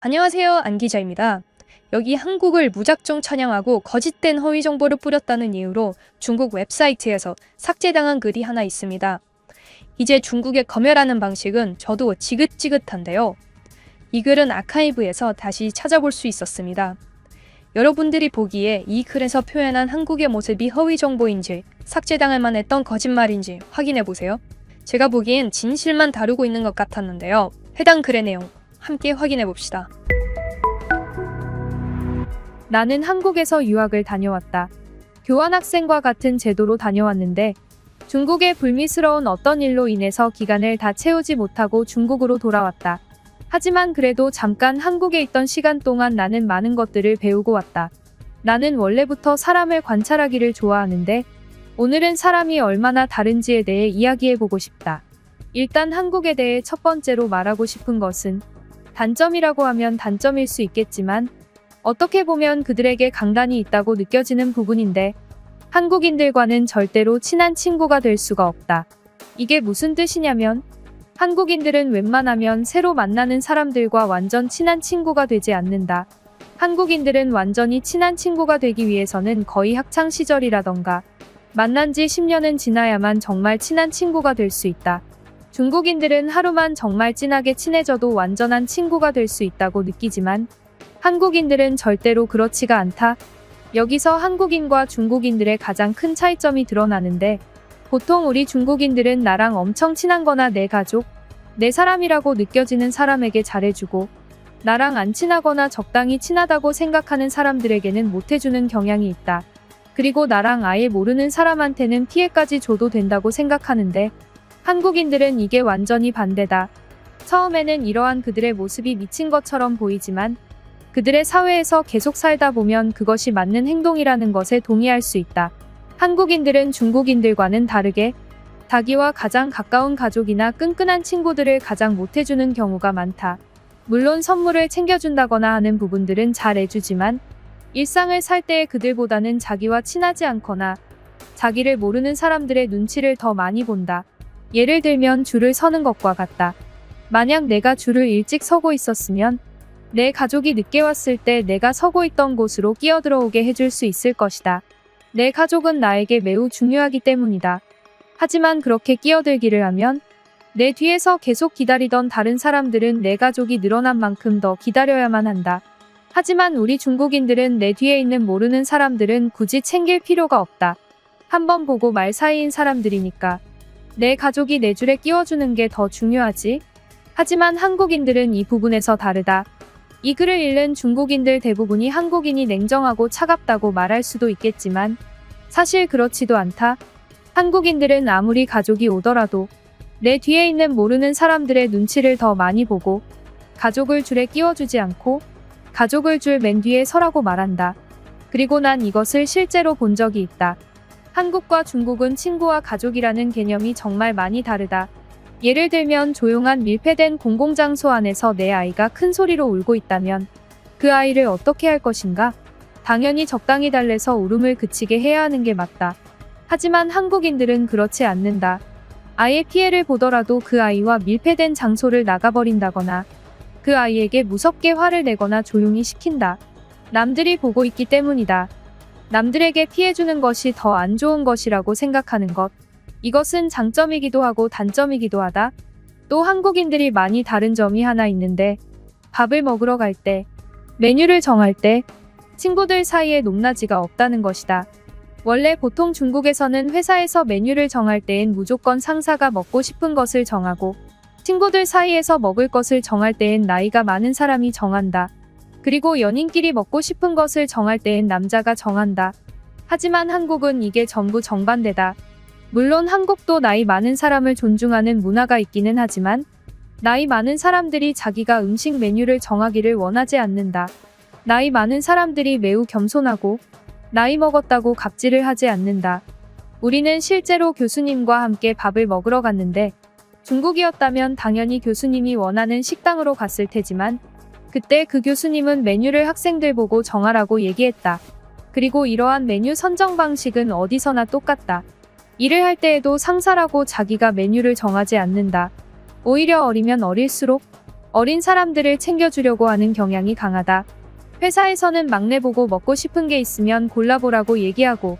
안녕하세요. 안 기자입니다. 여기 한국을 무작정 찬양하고 거짓된 허위 정보를 뿌렸다는 이유로 중국 웹사이트에서 삭제당한 글이 하나 있습니다. 이제 중국의 검열하는 방식은 저도 지긋지긋한데요. 이 글은 아카이브에서 다시 찾아볼 수 있었습니다. 여러분들이 보기에 이 글에서 표현한 한국의 모습이 허위 정보인지 삭제당할 만했던 거짓말인지 확인해 보세요. 제가 보기엔 진실만 다루고 있는 것 같았는데요. 해당 글의 내용 함께 확인해 봅시다. 나는 한국에서 유학을 다녀왔다. 교환학생과 같은 제도로 다녀왔는데 중국의 불미스러운 어떤 일로 인해서 기간을 다 채우지 못하고 중국으로 돌아왔다. 하지만 그래도 잠깐 한국에 있던 시간 동안 나는 많은 것들을 배우고 왔다. 나는 원래부터 사람을 관찰하기를 좋아하는데 오늘은 사람이 얼마나 다른지에 대해 이야기해보고 싶다. 일단 한국에 대해 첫 번째로 말하고 싶은 것은 단점이라고 하면 단점일 수 있겠지만 어떻게 보면 그들에게 강단이 있다고 느껴지는 부분인데 한국인들과는 절대로 친한 친구가 될 수가 없다. 이게 무슨 뜻이냐면 한국인들은 웬만하면 새로 만나는 사람들과 완전 친한 친구가 되지 않는다. 한국인들은 완전히 친한 친구가 되기 위해서는 거의 학창시절이라던가 만난 지 10년은 지나야만 정말 친한 친구가 될 수 있다. 중국인들은 하루만 정말 진하게 친해져도 완전한 친구가 될 수 있다고 느끼지만 한국인들은 절대로 그렇지가 않다. 여기서 한국인과 중국인들의 가장 큰 차이점이 드러나는데 보통 우리 중국인들은 나랑 엄청 친한거나 내 가족, 내 사람이라고 느껴지는 사람에게 잘해주고 나랑 안 친하거나 적당히 친하다고 생각하는 사람들에게는 못해주는 경향이 있다. 그리고 나랑 아예 모르는 사람한테는 피해까지 줘도 된다고 생각하는데 한국인들은 이게 완전히 반대다. 처음에는 이러한 그들의 모습이 미친 것처럼 보이지만 그들의 사회에서 계속 살다 보면 그것이 맞는 행동이라는 것에 동의할 수 있다. 한국인들은 중국인들과는 다르게 자기와 가장 가까운 가족이나 끈끈한 친구들을 가장 못해주는 경우가 많다. 물론 선물을 챙겨준다거나 하는 부분들은 잘 해주지만 일상을 살 때의 그들보다는 자기와 친하지 않거나 자기를 모르는 사람들의 눈치를 더 많이 본다. 예를 들면 줄을 서는 것과 같다. 만약 내가 줄을 일찍 서고 있었으면 내 가족이 늦게 왔을 때 내가 서고 있던 곳으로 끼어들어오게 해줄 수 있을 것이다. 내 가족은 나에게 매우 중요하기 때문이다. 하지만 그렇게 끼어들기를 하면 내 뒤에서 계속 기다리던 다른 사람들은 내 가족이 늘어난 만큼 더 기다려야만 한다. 하지만 우리 중국인들은 내 뒤에 있는 모르는 사람들은 굳이 챙길 필요가 없다. 한번 보고 말 사이인 사람들이니까. 내 가족이 내 줄에 끼워주는 게 더 중요하지. 하지만 한국인들은 이 부분에서 다르다. 이 글을 읽는 중국인들 대부분이 한국인이 냉정하고 차갑다고 말할 수도 있겠지만 사실 그렇지도 않다. 한국인들은 아무리 가족이 오더라도 내 뒤에 있는 모르는 사람들의 눈치를 더 많이 보고 가족을 줄에 끼워주지 않고 가족을 줄 맨 뒤에 서라고 말한다. 그리고 난 이것을 실제로 본 적이 있다. 한국과 중국은 친구와 가족이라는 개념이 정말 많이 다르다. 예를 들면 조용한 밀폐된 공공장소 안에서 내 아이가 큰 소리로 울고 있다면 그 아이를 어떻게 할 것인가? 당연히 적당히 달래서 울음을 그치게 해야 하는 게 맞다. 하지만 한국인들은 그렇지 않는다. 아예 피해를 보더라도 그 아이와 밀폐된 장소를 나가버린다거나 그 아이에게 무섭게 화를 내거나 조용히 시킨다. 남들이 보고 있기 때문이다. 남들에게 피해주는 것이 더 안 좋은 것이라고 생각하는 것. 이것은 장점이기도 하고 단점이기도 하다. 또 한국인들이 많이 다른 점이 하나 있는데 밥을 먹으러 갈 때, 메뉴를 정할 때 친구들 사이에 높낮이가 없다는 것이다. 원래 보통 중국에서는 회사에서 메뉴를 정할 때엔 무조건 상사가 먹고 싶은 것을 정하고 친구들 사이에서 먹을 것을 정할 때엔 나이가 많은 사람이 정한다. 그리고 연인끼리 먹고 싶은 것을 정할 때엔 남자가 정한다. 하지만 한국은 이게 전부 정반대다. 물론 한국도 나이 많은 사람을 존중하는 문화가 있기는 하지만 나이 많은 사람들이 자기가 음식 메뉴를 정하기를 원하지 않는다. 나이 많은 사람들이 매우 겸손하고 나이 먹었다고 갑질을 하지 않는다. 우리는 실제로 교수님과 함께 밥을 먹으러 갔는데 중국이었다면 당연히 교수님이 원하는 식당으로 갔을 테지만 그때 그 교수님은 메뉴를 학생들 보고 정하라고 얘기했다. 그리고 이러한 메뉴 선정 방식은 어디서나 똑같다. 일을 할 때에도 상사라고 자기가 메뉴를 정하지 않는다. 오히려 어리면 어릴수록 어린 사람들을 챙겨주려고 하는 경향이 강하다. 회사에서는 막내 보고 먹고 싶은 게 있으면 골라보라고 얘기하고,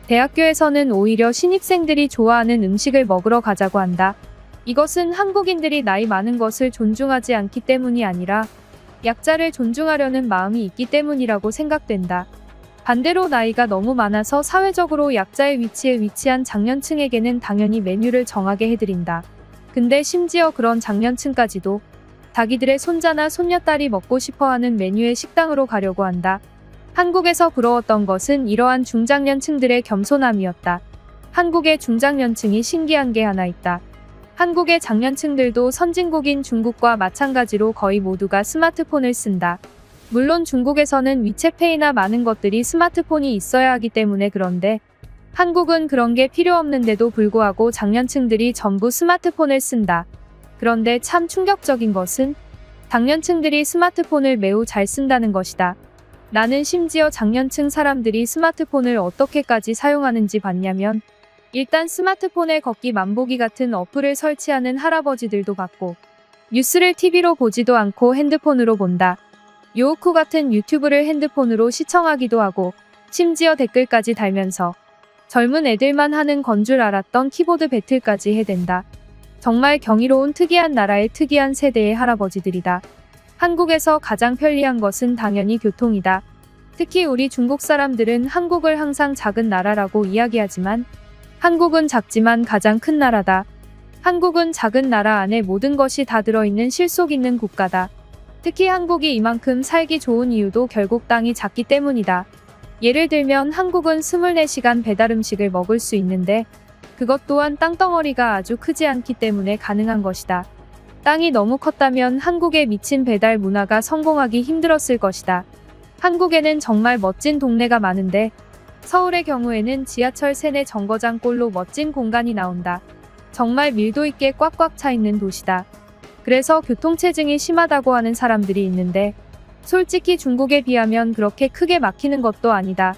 대학교에서는 오히려 신입생들이 좋아하는 음식을 먹으러 가자고 한다. 이것은 한국인들이 나이 많은 것을 존중하지 않기 때문이 아니라 약자를 존중하려는 마음이 있기 때문이라고 생각된다. 반대로 나이가 너무 많아서 사회적으로 약자의 위치에 위치한 장년층에게는 당연히 메뉴를 정하게 해드린다. 근데 심지어 그런 장년층까지도 자기들의 손자나 손녀딸이 먹고 싶어하는 메뉴의 식당으로 가려고 한다. 한국에서 부러웠던 것은 이러한 중장년층들의 겸손함이었다. 한국의 중장년층이 신기한 게 하나 있다. 한국의 장년층들도 선진국인 중국과 마찬가지로 거의 모두가 스마트폰을 쓴다. 물론 중국에서는 위챗페이나 많은 것들이 스마트폰이 있어야 하기 때문에 그런데 한국은 그런 게 필요 없는데도 불구하고 장년층들이 전부 스마트폰을 쓴다. 그런데 참 충격적인 것은 장년층들이 스마트폰을 매우 잘 쓴다는 것이다. 나는 심지어 장년층 사람들이 스마트폰을 어떻게까지 사용하는지 봤냐면 일단 스마트폰에 걷기 만보기 같은 어플을 설치하는 할아버지들도 봤고 뉴스를 TV로 보지도 않고 핸드폰으로 본다. 요우쿠 같은 유튜브를 핸드폰으로 시청하기도 하고 심지어 댓글까지 달면서 젊은 애들만 하는 건 줄 알았던 키보드 배틀까지 해댄다. 정말 경이로운 특이한 나라의 특이한 세대의 할아버지들이다. 한국에서 가장 편리한 것은 당연히 교통이다. 특히 우리 중국 사람들은 한국을 항상 작은 나라라고 이야기하지만 한국은 작지만 가장 큰 나라다. 한국은 작은 나라 안에 모든 것이 다 들어있는 실속 있는 국가다. 특히 한국이 이만큼 살기 좋은 이유도 결국 땅이 작기 때문이다. 예를 들면 한국은 24시간 배달 음식을 먹을 수 있는데 그것 또한 땅덩어리가 아주 크지 않기 때문에 가능한 것이다. 땅이 너무 컸다면 한국의 미친 배달 문화가 성공하기 힘들었을 것이다. 한국에는 정말 멋진 동네가 많은데 서울의 경우에는 지하철 세내 정거장 꼴로 멋진 공간이 나온다. 정말 밀도 있게 꽉꽉 차 있는 도시다. 그래서 교통체증이 심하다고 하는 사람들이 있는데 솔직히 중국에 비하면 그렇게 크게 막히는 것도 아니다.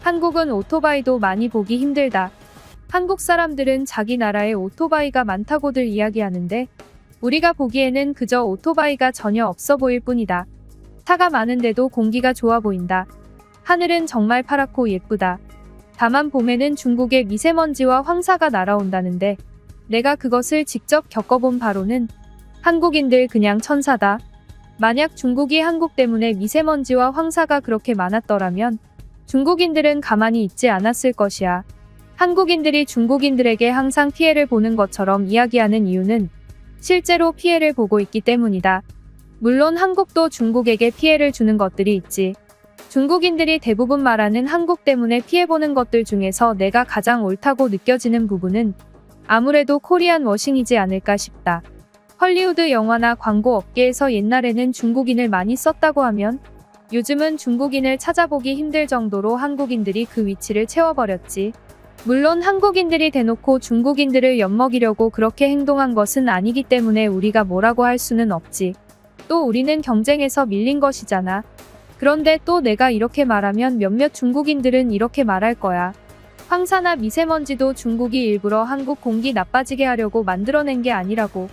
한국은 오토바이도 많이 보기 힘들다. 한국 사람들은 자기 나라에 오토바이가 많다고들 이야기하는데 우리가 보기에는 그저 오토바이가 전혀 없어 보일 뿐이다. 차가 많은데도 공기가 좋아 보인다. 하늘은 정말 파랗고 예쁘다. 다만 봄에는 중국의 미세먼지와 황사가 날아온다는데 내가 그것을 직접 겪어본 바로는 한국인들 그냥 천사다. 만약 중국이 한국 때문에 미세먼지와 황사가 그렇게 많았더라면 중국인들은 가만히 있지 않았을 것이야. 한국인들이 중국인들에게 항상 피해를 보는 것처럼 이야기하는 이유는 실제로 피해를 보고 있기 때문이다. 물론 한국도 중국에게 피해를 주는 것들이 있지. 중국인들이 대부분 말하는 한국 때문에 피해보는 것들 중에서 내가 가장 옳다고 느껴지는 부분은 아무래도 코리안 워싱이지 않을까 싶다. 헐리우드 영화나 광고 업계에서 옛날에는 중국인을 많이 썼다고 하면 요즘은 중국인을 찾아보기 힘들 정도로 한국인들이 그 위치를 채워버렸지. 물론 한국인들이 대놓고 중국인들을 엿먹이려고 그렇게 행동한 것은 아니기 때문에 우리가 뭐라고 할 수는 없지. 또 우리는 경쟁에서 밀린 것이잖아. 그런데 또 내가 이렇게 말하면 몇몇 중국인들은 이렇게 말할 거야. 황사나 미세먼지도 중국이 일부러 한국 공기 나빠지게 하려고 만들어낸 게 아니라고.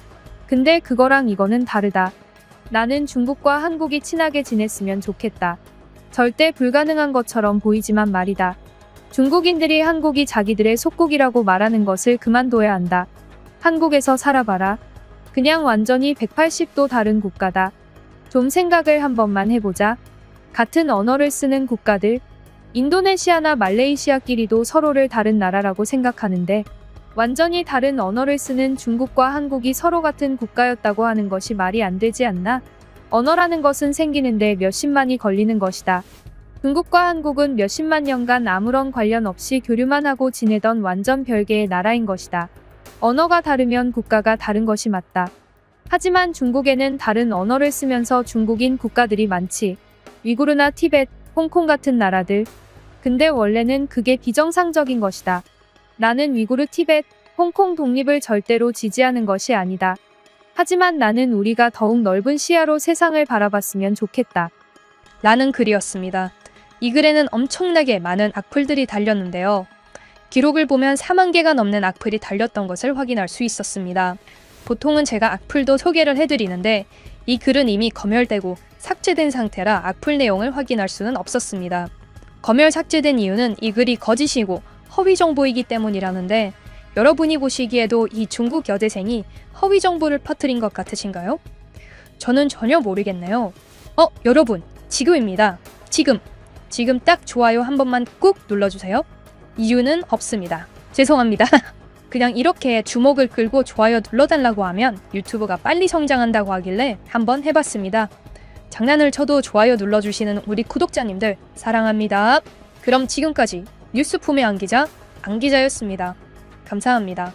근데 그거랑 이거는 다르다. 나는 중국과 한국이 친하게 지냈으면 좋겠다. 절대 불가능한 것처럼 보이지만 말이다. 중국인들이 한국이 자기들의 속국이라고 말하는 것을 그만둬야 한다. 한국에서 살아봐라. 그냥 완전히 180도 다른 국가다. 좀 생각을 한 번만 해보자. 같은 언어를 쓰는 국가들, 인도네시아나 말레이시아끼리도 서로를 다른 나라라고 생각하는데 완전히 다른 언어를 쓰는 중국과 한국이 서로 같은 국가였다고 하는 것이 말이 안 되지 않나? 언어라는 것은 생기는데 몇십만이 걸리는 것이다. 중국과 한국은 몇십만 년간 아무런 관련 없이 교류만 하고 지내던 완전 별개의 나라인 것이다. 언어가 다르면 국가가 다른 것이 맞다. 하지만 중국에는 다른 언어를 쓰면서 중국인 국가들이 많지. 위구르나 티벳, 홍콩 같은 나라들. 근데 원래는 그게 비정상적인 것이다. 나는 위구르, 티벳, 홍콩 독립을 절대로 지지하는 것이 아니다. 하지만 나는 우리가 더욱 넓은 시야로 세상을 바라봤으면 좋겠다. 라는 글이었습니다. 이 글에는 엄청나게 많은 악플들이 달렸는데요. 기록을 보면 4만 개가 넘는 악플이 달렸던 것을 확인할 수 있었습니다. 보통은 제가 악플도 소개를 해드리는데 이 글은 이미 검열되고 삭제된 상태라 악플 내용을 확인할 수는 없었습니다. 검열 삭제된 이유는 이 글이 거짓이고 허위 정보이기 때문이라는데 여러분이 보시기에도 이 중국 여대생이 허위 정보를 퍼뜨린 것 같으신가요? 저는 전혀 모르겠네요. 여러분, 지금입니다. 지금 딱 좋아요 한 번만 꾹 눌러주세요. 이유는 없습니다. 죄송합니다. 그냥 이렇게 주목을 끌고 좋아요 눌러달라고 하면 유튜브가 빨리 성장한다고 하길래 한번 해봤습니다. 장난을 쳐도 좋아요 눌러주시는 우리 구독자님들 사랑합니다. 그럼 지금까지 뉴스폼의 안기자였습니다. 감사합니다.